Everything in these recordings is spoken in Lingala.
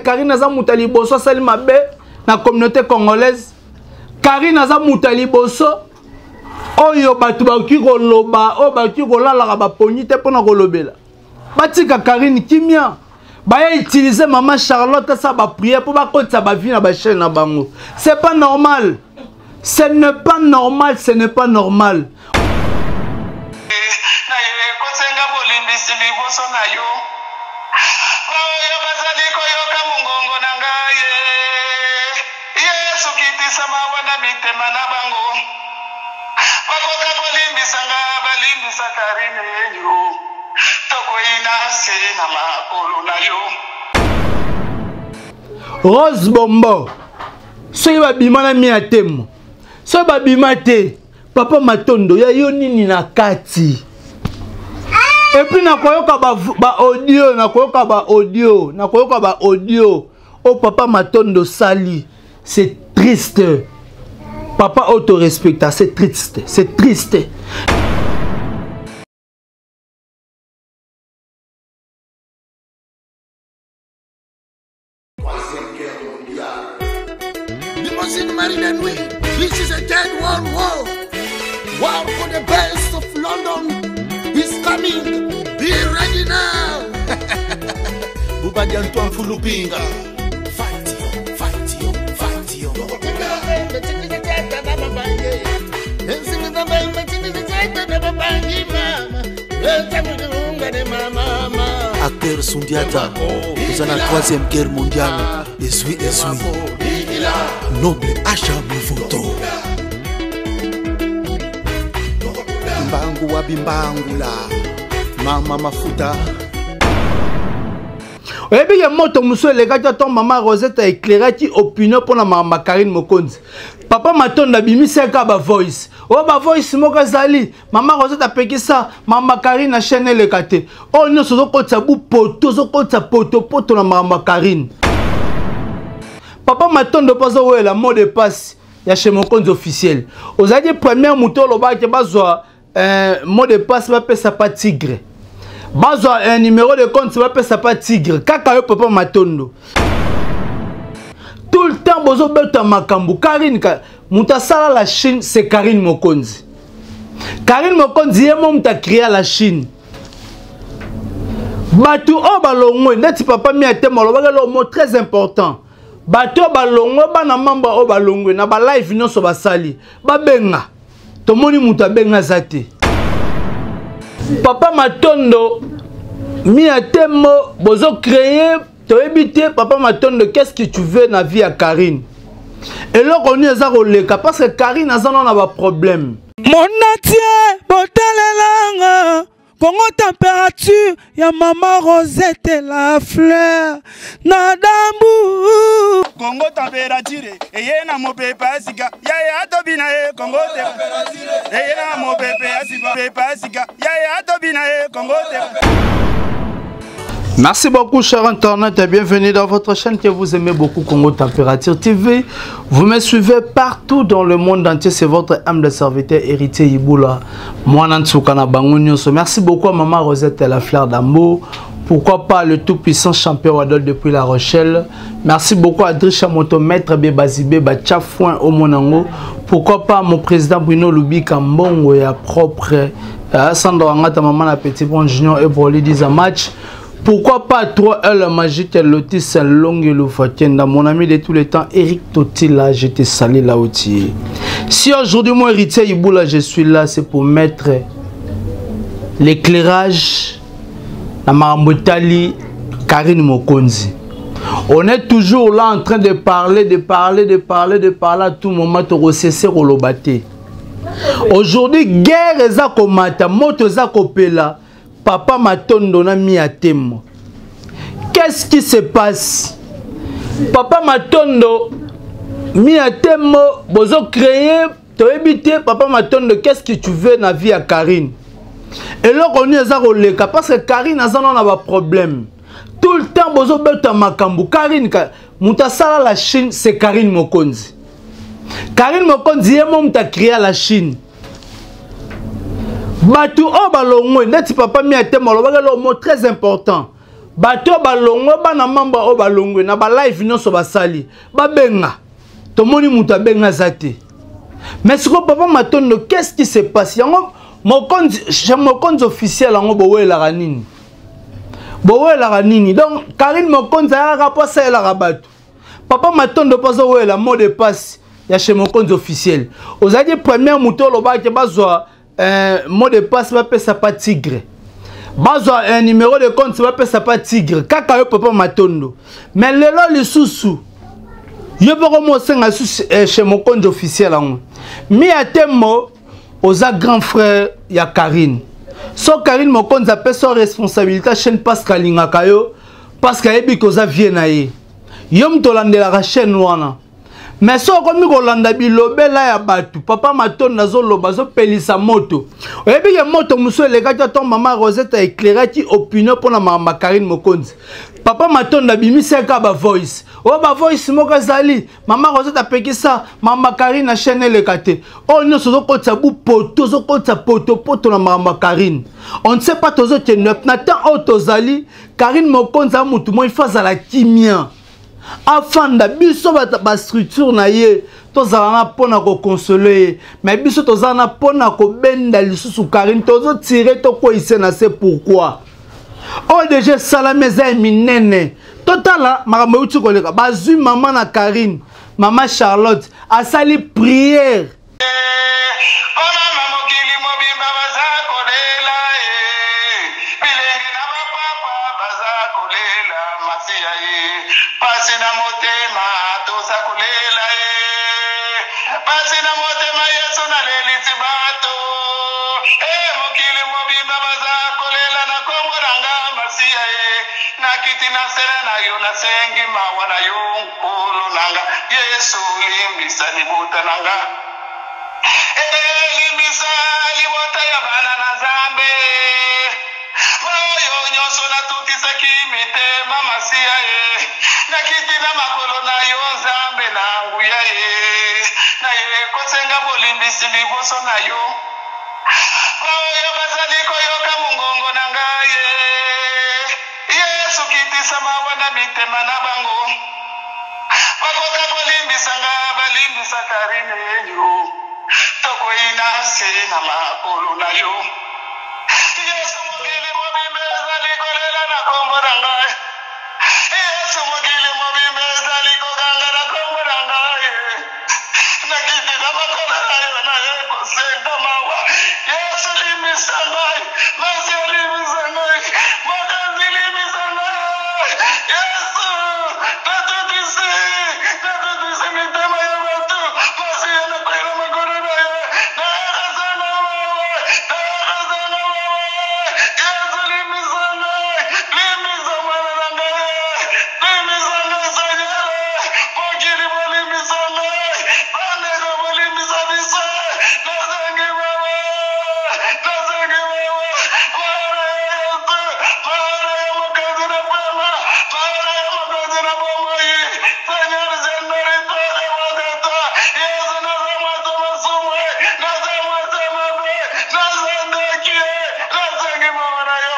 Karine aza mutali boso sali mabe na communauté congolaise. Karine aza mutali boso oyo batu baki koloba o baki kolala ba poni te pona kolobela. Batika Karine kimia. Baya utiliser maman Charlotte ça ba prière pour ba kotsa ba vie na ba chaîne na bango. C'est pas normal. Ce n'est pas normal, ce n'est pas normal. Rose Bombo, soy babimana mi atemo. Soy babimate, papa Matondo ya yo nini na kati. Et puis na koyoka ba audio, na koyoka ba audio, na koyoka ba audio. Oh papa Matondo sali, c'est triste. Papa auto-respecta, c'est triste, c'est triste. This is a third world war. War for the best of London is coming. Be ready now. Bubadi Antoine Fulupinga. Fight you, fight you, fight you. Acteur Sundiata, nous avons la 3e guerre mondiale. Esui. Noble Acha Mvuto Mbangu wa bimbangula Mama Mafuta. Oyebi ya moto muso le gars ton maman Rosette a éclairé qui opinion pour la maman Karine Mokonzi. Papa Matondo bimisa ka ba voice. Oh ba voice moko zali. Maman Rosette a peki ça, maman Karine a chaîné le kate. Oh non so ko tsabu poto, so ko poto na maman Karine. Papa Matondo paso ouais la mot de passe ya chez mon compte officiel. Aux années première moto lo ba ke bazwa mot de passe va pesa pas tigre. Bazwa un numéro de compte va pesa pas tigre. Kaka yo papa Matondo. Tout le temps bozo beta makambu Karine muta sala la Chine c'est Karine Mokonzi. Karine Mokonzi yemo muta créer la Chine. Batu o balongwe neti papa mi atemo lo ba le mot très important. Bato balongwe bana mamba o balongwe na ba live nyonso basali ba benga tomoni mutu abenga zate. Papa Matondo mi atemo bozo créer to éviter papa Matondo qu'est-ce que tu veux na vie à Karine. Et là on est à roleka parce que Karine a un problème. Mon natie botalelanga Congo température, ya maman Rosette la fleur, nadambu. Congo température, eye na mo pepe asika, ya tobina e Congo température, eye na mo pepe asika, ya tobina e Congo température. Merci beaucoup chers internautes et bienvenue dans votre chaîne que vous aimez beaucoup Congo Température TV. Vous me suivez partout dans le monde entier, c'est votre humble serviteur Héritier Iboula. Merci beaucoup à Maman Rosette et la fleur d'amour. Pourquoi pas le tout puissant champion Wadol depuis La Rochelle. Merci beaucoup à Drisha Moto, Maître Bébazibé, Bachafouin au Monango. Pourquoi pas mon président Bruno Loubi Kambongo et à propre Sandro Angata Maman la Petit Bon Junior et Broly 10 match. Pourquoi pas 3L magique Lotis Saint-Long et Loufatien. Mon ami de tous les temps, Eric Totila, je te salue là aussi. Si aujourd'hui, moi, Héritier Iboula, je suis là, c'est pour mettre l'éclairage à Marambotali Karine Mokonzi. On est toujours là en train de parler à tout moment, de cesser au lobaté. Aujourd'hui, guerre est à komata, moto est à kopela. Papa Matondo na mi atemo. Qu'est-ce qui se passe? Papa Matondo mi atemo bozo créer to éviter Papa Matondo qu'est-ce que tu veux na vie à Karine? Et là on est à roleka parce que Karine a un problème. Tout le temps bozo beta makambu Karine muta sala la Chine c'est Karine Mokonzi. Karine Mokonzi yemo muta créer la Chine. Batu o balongwe neti papa mi atemo lo bagalo mot très important. bato balongwe bana mamba o balongwe na ba live nyonso basali babenga tomoni mutu abenga zate. Mais ce que papa Matondo, qu'est-ce qui se passe? Yango mokonzi officiel yango bowe la ranini. Bowe la ranini. Donc Karine mokonzi a rapport ça la rabat. Papa Matondo pas owe la mot de passe ya chez mokonzi officiel. Aux années première muto loba ke bazwa mot de passe va pesa pas tigre. Bazwa un numéro de compte va pesa pas tigre. Kaka yo papa Matondo. Mais lelo lisusu yo peux commencer chez mon compte officiel. Mais à temo, aux grand frère, il y a Karine. So Karine, mon compte appelle son responsabilité chaîne Pascal Lingakayo, parce qu'il y a des choses qui viennent. Yom tolande la chaîne wana. Mais so comme Rolanda bilobe la ya batu, papa Matondo nazo loba zo pelisa moto. Oyebi ya moto muso le gars ton maman Rosette a éclairé qui opinion pour la maman Karine Mokonzi. Papa Matondo bimisi ka ba voice. Oh ba voice moko zali. Maman Rosette a peki ça, maman Karine a chaîne le kate. Oh non so ko tsabu poto, zo ko tsa poto na maman Karine. On ne sait pas tozo te neuf natan auto zali, Karine Mokonzi a mutu mo ifaza la kimia. Afin de biso ba structure na ye tozana pona ko consoler mais biso tozana pona ko benda lisusu Karine tozo tirer to ko isena c'est pourquoi ODG salameza minene totala makambo uti koleka bazui maman na Karine maman Charlotte asali prière sengi mawana yonkulu nanga Yesu limbisa libuta nanga limbisa libota ya bana na zambe moyo nyoso na tutisa kimite mama siya na kiti na makolo na yo zambe na nguya na kosenga bolimbisi liboso na yo moyo bazaliko yoka mungongo nanga Yesu kiti sama wana mitema na bango bakoka kolimbisanga balimbisa Karine yo toko ina se na makolo na yo Yesu mokili mobimbe ezali kolela na kombo na ngai Yesu mokili mobimbe ezali koganga na kombo na ngai na kiti na makolo na yo na ye kosenga mawa Yesu limbisa ngai masi limbisa ngai mokazi limbisa ngai Yesu tatutisi mitema ya watu masi yana kwela makolo na yo na yakasana wawe Yesu limbisa ngai limbisa mwana na ngai limbisa ngai sanyele mokili mo limbisa ngai bandeko mo limbisa biso nasengi wawe mwana ya Yesu mwana ya mokazi na pema mwana ya mokazi na bomoi Seigneur Seigneur ipade wakata Yesu nazamata masumwe nazamata mabe nazandekie nasengi mwana yo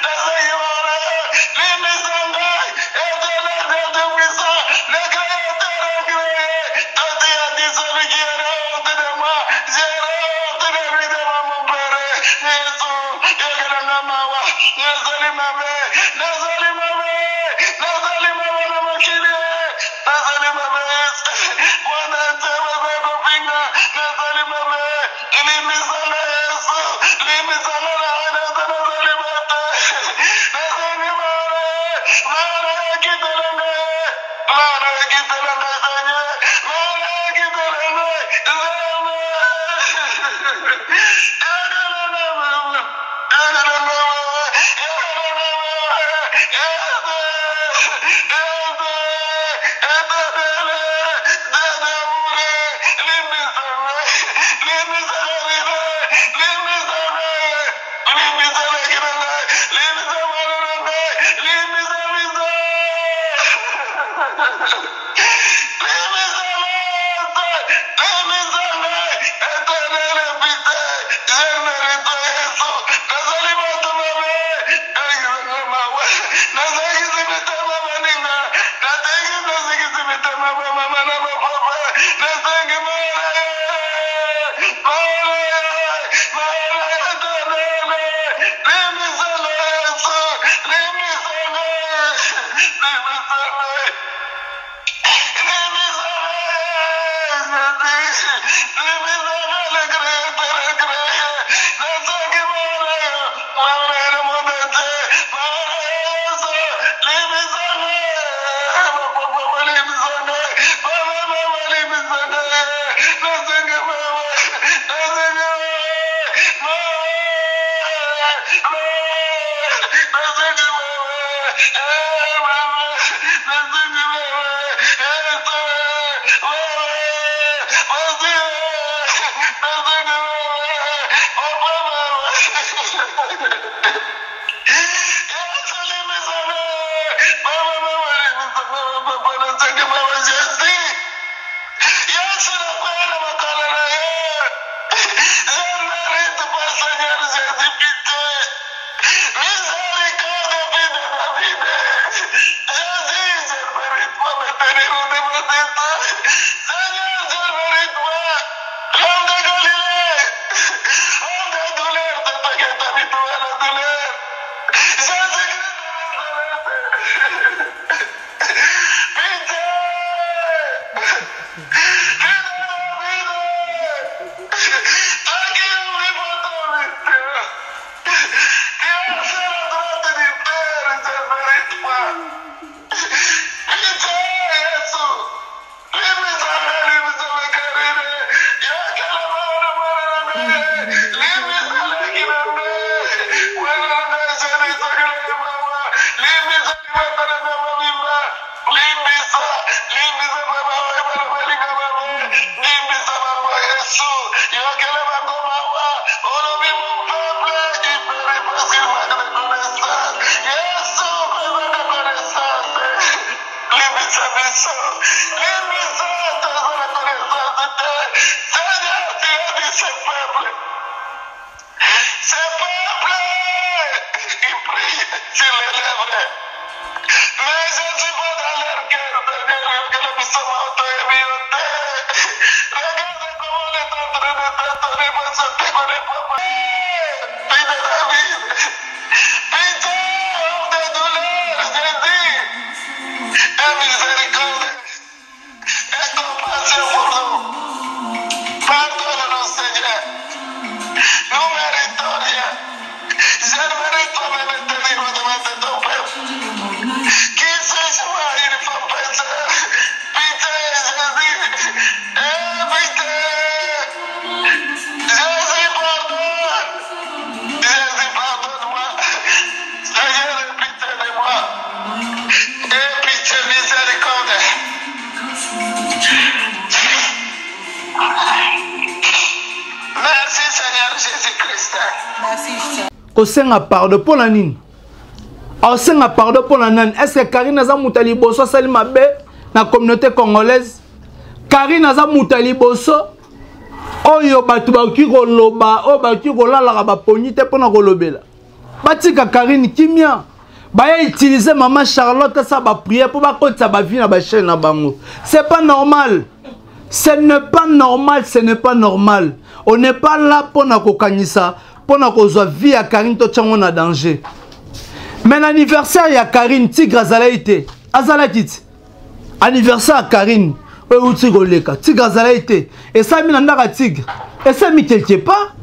nasengi mwana yo limbisa ngai etele tete wisa leka etele greye tati ya disolikiere otidema jere otidemidema mupere Yesu yekelanga mawa nazali mabe na makili nazali mabe mwana tebe beko pinga nazali mabe ilimbisanga Yesu limbisanga na nazali mate nazali mwana ya kitelanga sanye mwana ya kitelanga Nazali Osenga pardon pour la nine. Osenga pardon pour la nane. Est-ce que Karine Aza Moutali Bosso sali mabe na communauté congolaise? Karine Aza Moutali Bosso oyo batu ba ki koloba o ba ki kolala ba ponite pona kolobela. Batika Karine kimia. Ba utiliser maman Charlotte ça ba prier pour ba kotsa ba vie na ba chaîne na bango. C'est pas normal. Ce n'est pas normal, ce n'est pas normal. On n'est pas là pour na kokanisa. Pour que vie à Karine, tout le monde a danger. Mais l'anniversaire de Karine, Tigre Azalaïte. Azalaïte. Anniversaire à Karine. Où Tigre Azalaïte. Et ça, il y a un tigre. Et ça, il quelque part.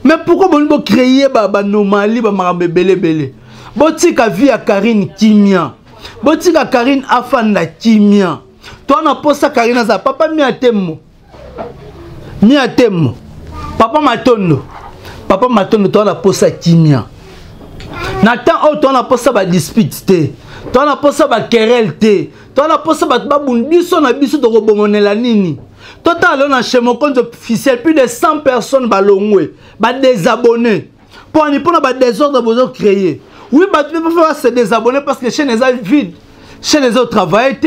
Mais pourquoi vous créez une anomalie, belé. Botika vie à Karine, Kimia. Botika Karine, Afanda, Kimia. Toi, on a posé Karine Azalaïte. Papa, mi a temo. Papa Matondo. Papa Matondo, toi, on a posé Kimia. Nathan, oh, toi, on a posé ba dispute. Toi, on a posé ba querelle. Toi, on a posé ba biso na biso de robomone la nini. Toi, on a chez mon compte officiel plus de 100 personnes balongwe, ba désabonnés. Pour ne pas désordre besoin créer. Oui, bah tu peux pas se désabonner parce que chez les autres vide. Chez les autres travaillent.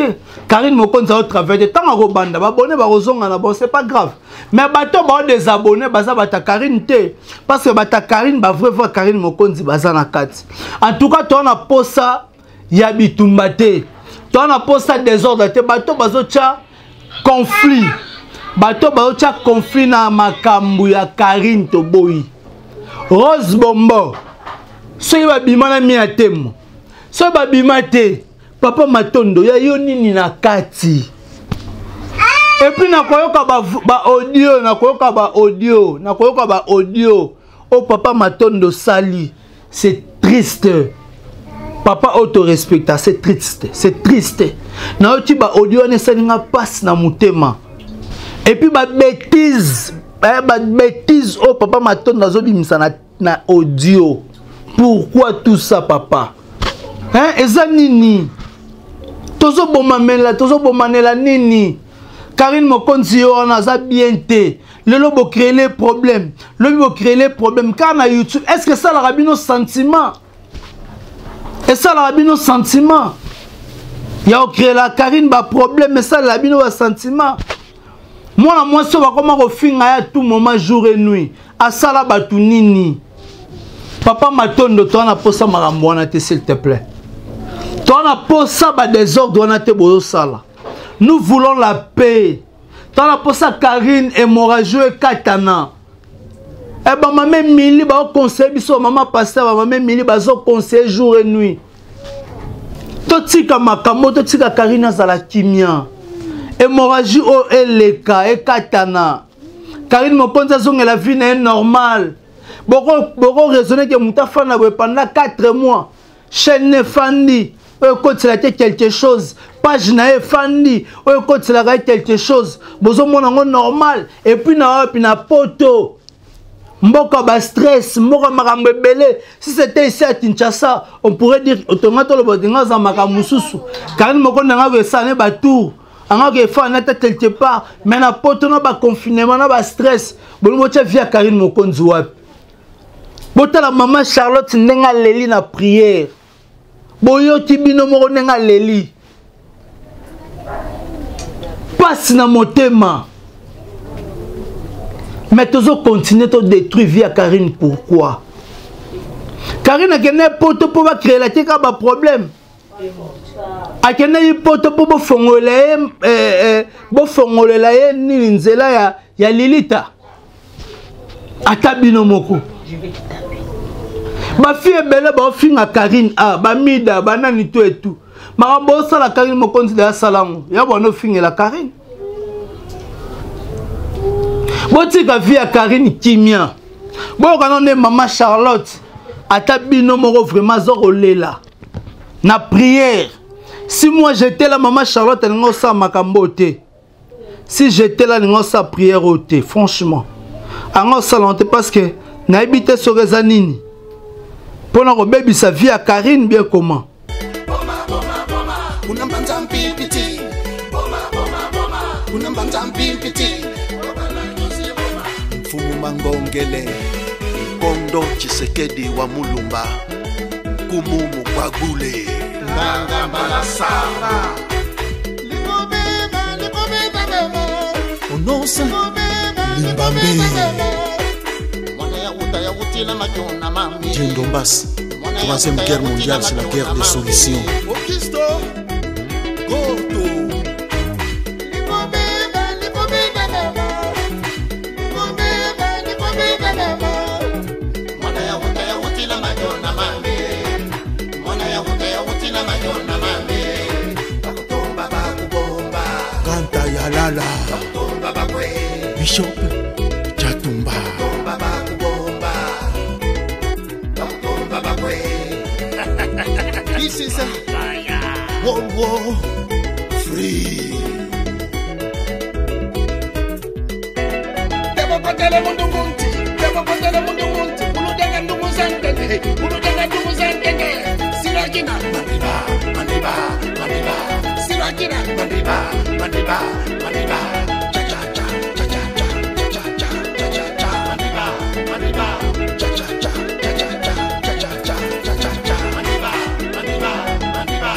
Karine Mokonzi a travaillé. Tant que banda, abonné ba rozonga na bon, c'est pas grave. Mais bato ba désabonné, baza bata Karine te parce que bata Karine ba vrai Karine Mokonzi baza na kati. En tout cas, toi on a posa ya bitumba te. Toi on a posé désordre te bato bazocha conflit. Bato bazocha conflit na makambu ya Karine Toboyi. Rose Bombo. Soki babima na mia temo. Soki babima te Papa Matondo ya yo nini na kati. Et puis nakoyoka ba audio, nakoyoka ba audio. Oh Papa Matondo sali. C'est triste. Papa auto-respecta, c'est triste. C'est triste. Na oti ba audio ne salinga passe na mutema. Et puis ba bêtise oh Papa Matondo azobimisa na audio. Pourquoi tout ça papa? Hein, eza nini? Tozo bomanela nini? Karine Mokonzi on a bien té. Le lobo créer les problèmes. Le lobo créer les problèmes. Car na YouTube, est-ce que ça la rabino sentiment? Et ça la rabino sentiment? Il y a créé la Karine ba problème, mais ça la rabino ba sentiment. Moi ça va comment refinga à tout moment jour et nuit. À ça la batu nini? Papa Matondo toi na posa marambona te s'il te plaît. Toi na posa ba désordre na te bozo sala. Nous voulons la paix. Toi na posa Karine hémorragie et katana. Eh ben maman Mili ba conseil biso maman pasteur maman Mili ba zo conseil jour et nuit. Totika makambo totika Karine azala kimia. Hémorragie o eleka et katana. Karine Mokonzi zonge la vie n'est normale. Boko raisonner que Moutafa n'a pendant 4 mois. Chaîne Fandi. Quand il a quelque chose. Page na Fandi. Quand il a quelque chose. Bozo mon normal. Et puis na poto. Mboka ba stress. Mboka makambe belé. Si c'était ici à Kinshasa, on pourrait dire automato le bodinga za makamususu. Karine Mokonzi nga vesane ba tour. Anga ke fa na tête quelque part. Mais na poto na ba confinement na ba stress. Bon mo tia via Karine Mokonzi wapi. Bota la maman Charlotte nenga leli na prière. Boyo tibino moko nenga leli. Passe na motema. Mais toujours continuer to détruire via Karine pourquoi? Karine a gagné poto pour créer la tika ba problème. A gagné poto pour fongoler ni nzela ya Lilita. Atabino moko. Ma fille est belle, ba finga Karine a ba mida ba nani tout et tout. Ma bo sala Karine Mokonzi de salango. Ya bono finga la Karine. Botika vie à Karine kimia. Bo kanone maman Charlotte atabino moko vraiment zorolela. Na prière. Si moi j'étais là maman Charlotte elle ngo sa makambo te. Si j'étais là ngo sa prière au te franchement. Ango salante parce que na habité sur Rezanini. Pour nous bébé sa vie à Karine bien comment? Mfumu Mangongele Kondo Chisekedi wa Mulumba Kumumu Kwagule Nganga Balasara Onosa Limbambe Djendombas, 3e guerre mondiale, c'est la guerre des solutions. Kanta Yalala Bishop Chatumba This is a World War Free. Debo patele mundu munti, debo patele mundu munti. Ulu denga ndugu zangenge, ulu denga ndugu zangenge. Sirajina, maniba, maniba, maniba. Sirajina, maniba, maniba, maniba. Cha cha cha, cha cha cha, cha cha cha, cha cha cha, maniba, maniba. Cha cha cha, cha cha cha, cha cha cha, cha cha cha, maniba, maniba, maniba.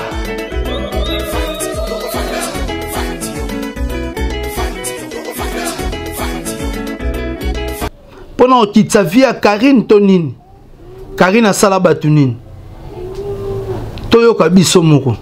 Fight you, fight you, fight you, fight you, fight you, fight you. Pendant que tu vie à Karine Tonine, Karine a Salabatunine. Toyo Kabiso Moko.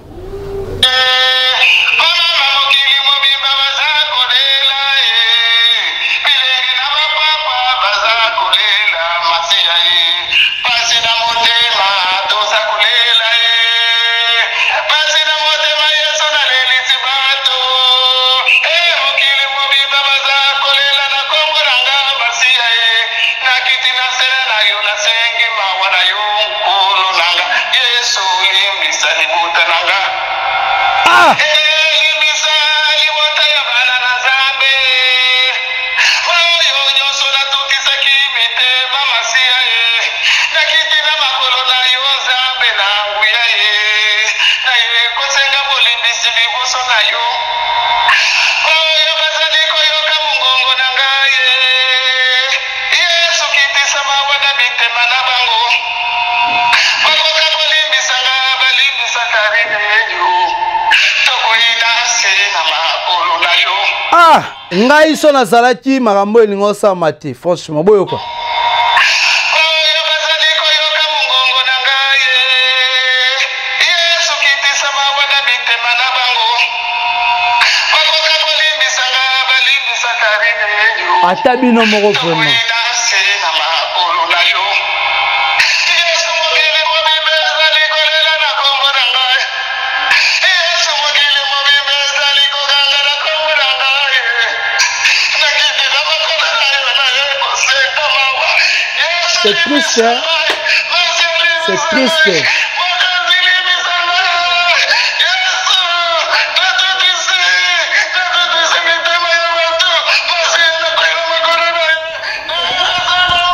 Ngai so nazalaki makambo elingo sama te franchement boyoka ata bino moko vraiment c'est triste, hein? C'est triste.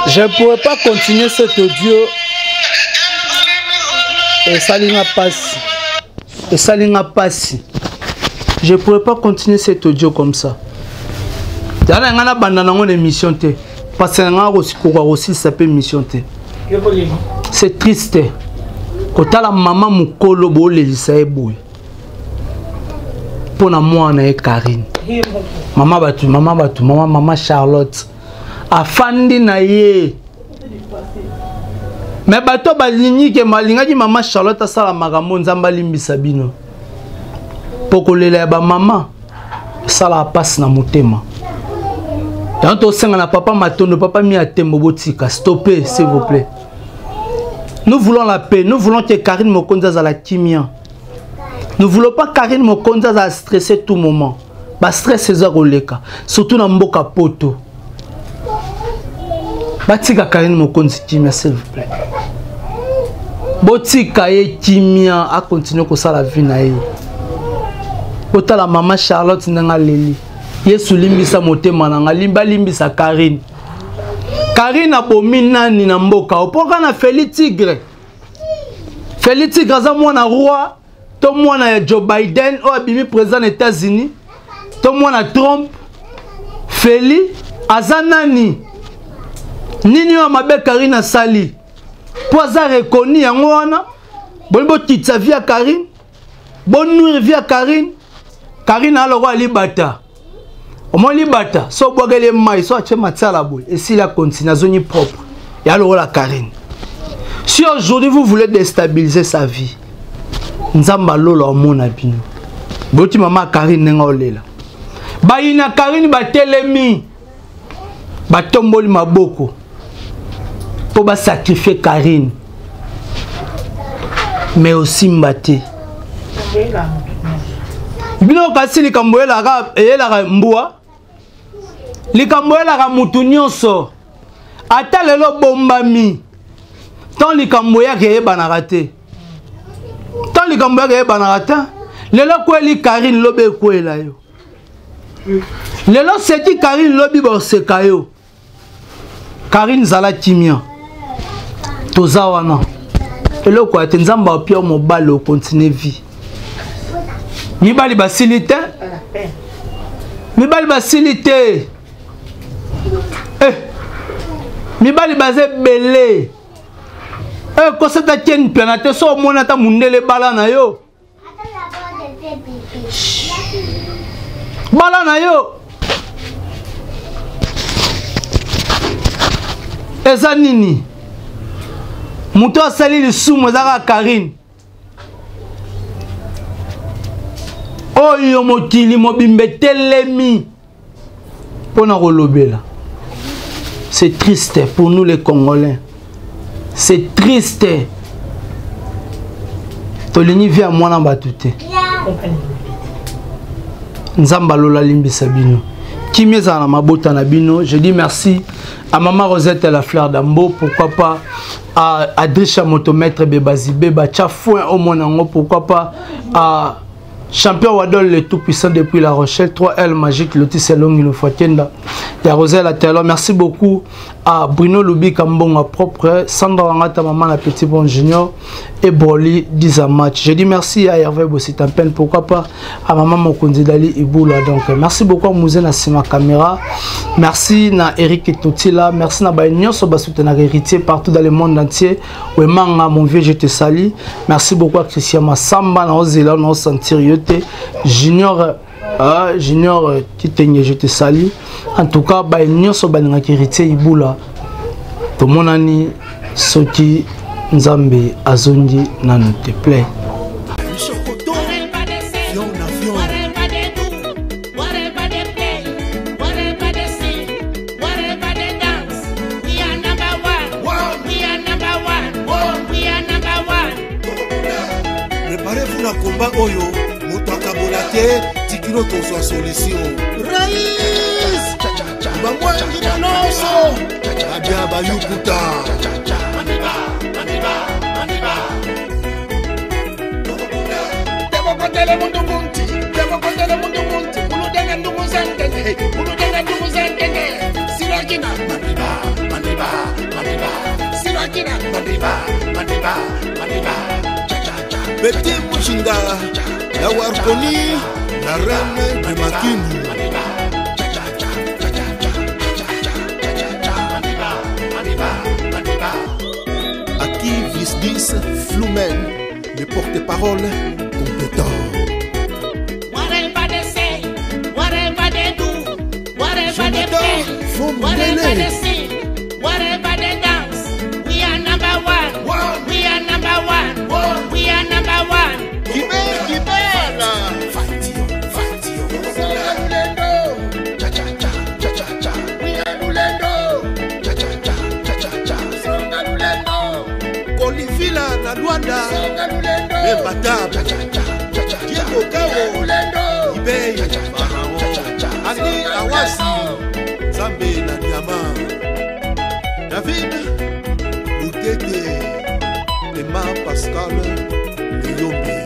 Je ne pourrais pas continuer cet audio et ça n'a pas si. Et ça n'a pas si. Je ne pourrais pas continuer cet audio comme ça. Il y a une émission. Parce que aussi s'appelle mission. C'est triste. Quand la maman mukolo bo le lisaiboy. Pour na moi na Karine. Maman Charlotte. Afandi na ye. Mais bato balingi ke malinga di maman Charlotte asala makambo nzamba limbisa bino. Pokolela ba maman sala passe na motema. Quand on sait que papa Matondo, papa Miatembo Botika, stoppez s'il vous plaît. Nous voulons la paix, nous voulons que Karine Mokonza à la kimia. Nous ne voulons pas Karine Mokonza à stresser tout moment. Ba stress c'est ça roleka, surtout dans Mboka Poto. Batika Karine Mokonza kimia s'il vous plaît. Botika ye kimia a continuer comme ça la vie na ye. Ota la maman Charlotte nanga leli. Yesu limbisa motema nanga limba limbisa Karine. Karine abomina ni na mboka. Opoka na Feli Tigre. Feli Tigre za mwana roi. To mwana Joe Biden o abimi président des États-Unis. To mwana Trump. Feli azanani. Nini wa mabe Karine sali. Po aza reconnu yango wana. Bolbo kitsa via Karine. Bon nourrir via Karine. Karine a le roi libata. Au moins libata, so boagele mai, so ache matsala boy. Et si la continue, zone propre. Et alors la Karine. Si aujourd'hui vous voulez déstabiliser sa vie, nzamba lolo mon abino. Boti maman Karine nenga olela. Ba ina Karine ba telemi. Ba tomboli maboko. Pour ba sacrifier Karine. Mais aussi mbate. Bino kasi likamboela ga eyela mbua. Likamboela ga mutu nyonso. Ata lelo bombami. Tant likamboya ke banaka te. Tant likamboya ke banaka te. Lelo kweli Karine lobe kwela yo. Lelo seti Karine lobi boseka yo. Karine zala kimia. Toza wana. Lelo kwa te nzamba opia mobile o continue vie. Mibali basilite. Mibali basilite. Mibali baze belé. Ko seta tien penate so mona ta mundele bala na yo. Bala na yo. Eza nini? Muto asali lisumu zaka Karine. Oyo mokili mobimbe telemi. Pona kolobela. C'est triste pour nous les Congolais. C'est triste. Tolini via mwana batute. Nzamba lola limbi sabino. Kimeza na mabota na bino. Je dis merci à Maman Rosette et la fleur d'Ambo. Pourquoi pas à Adrisha Motomètre Bebazi Beba Tchafouin au Monango. Pourquoi pas à Champion Wadol le tout puissant depuis La Rochelle. 3L magique Lotis Selong Ilofatienda. Et à Roselle Atelo. Merci beaucoup à Bruno Loubi Kambonga propre. Sandra Wangata Maman la Petit Bon Junior. Et Broli 10 à match. Je dis merci à Hervé Bossitampen. Pourquoi pas à Maman Mokondi Dali Iboula. Donc merci beaucoup à Mouzé Nassima Caméra. Merci à Eric Totila. Merci à Baignon Soba soutenir héritier partout dans le monde entier. Ouemanga mon vieux je te salue. Merci beaucoup à Christian Massamba. Nous allons nous sentir Junior Junior Kitenge je te salue. En tout cas Baignon Soba héritier Iboula. Tout mon ami Soki Nzambe Azondi Nano te plaît. Préparez-vous na combat oyo, motaka bolate, tikino tozwa solution. Raïs! Bamwangi na noso! Abia bayukuta! Devokotele mundu munti, devokotele mundu munti, uludenga ndugu zangenge, uludenga ndugu zangenge. Sirakina, maniba, maniba, maniba. Sirakina, maniba, maniba, maniba. Bete Mouchinga, la Warkoni, la reine de Makini. À qui Visdis Floumen, le porte-parole compétent. Whatever they say, whatever they do, whatever they play, whatever they sing, whatever they dance, we are number one. We are number one. We are number one. Kibela. Fight you. Lulendo. Cha cha cha cha cha cha. We are Lulendo. Cha cha cha cha cha cha. Songa Lulendo. Kolifila na Luanda. Songa Lulendo. Ebata. Cha cha cha cha cha. Diego Kawo. Lulendo. Ibe. Cha cha cha cha cha cha. Ali Awasi. Zambe na Diama. David Lutete. Emma Pascal Leyombe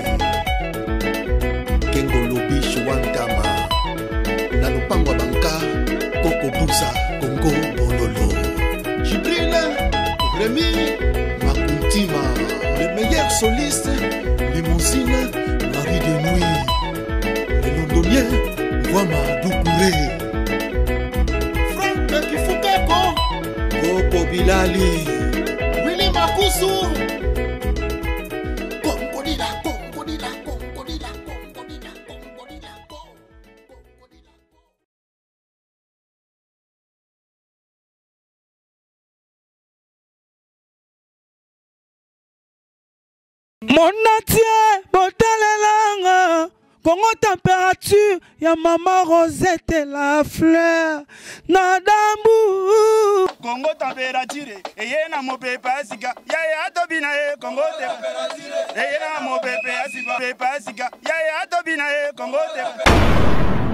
Kengolobi Chouantama Nalupangwa Banka Koko Bouza Congo Bololo Jibril Rémi Makuntima le meilleur soliste Limousine Marie de Nuit le londonien Wama Doukouré Franck Kifukako Koko Bilali Willy Makusu Mon entier, botalelanga, Congo température, ya Maman Rosette et la fleur, Nadambu. Congo température, eye na mopepa sika, ya atobina Congo température, eye na mopepa sika, ya atobina Congo température.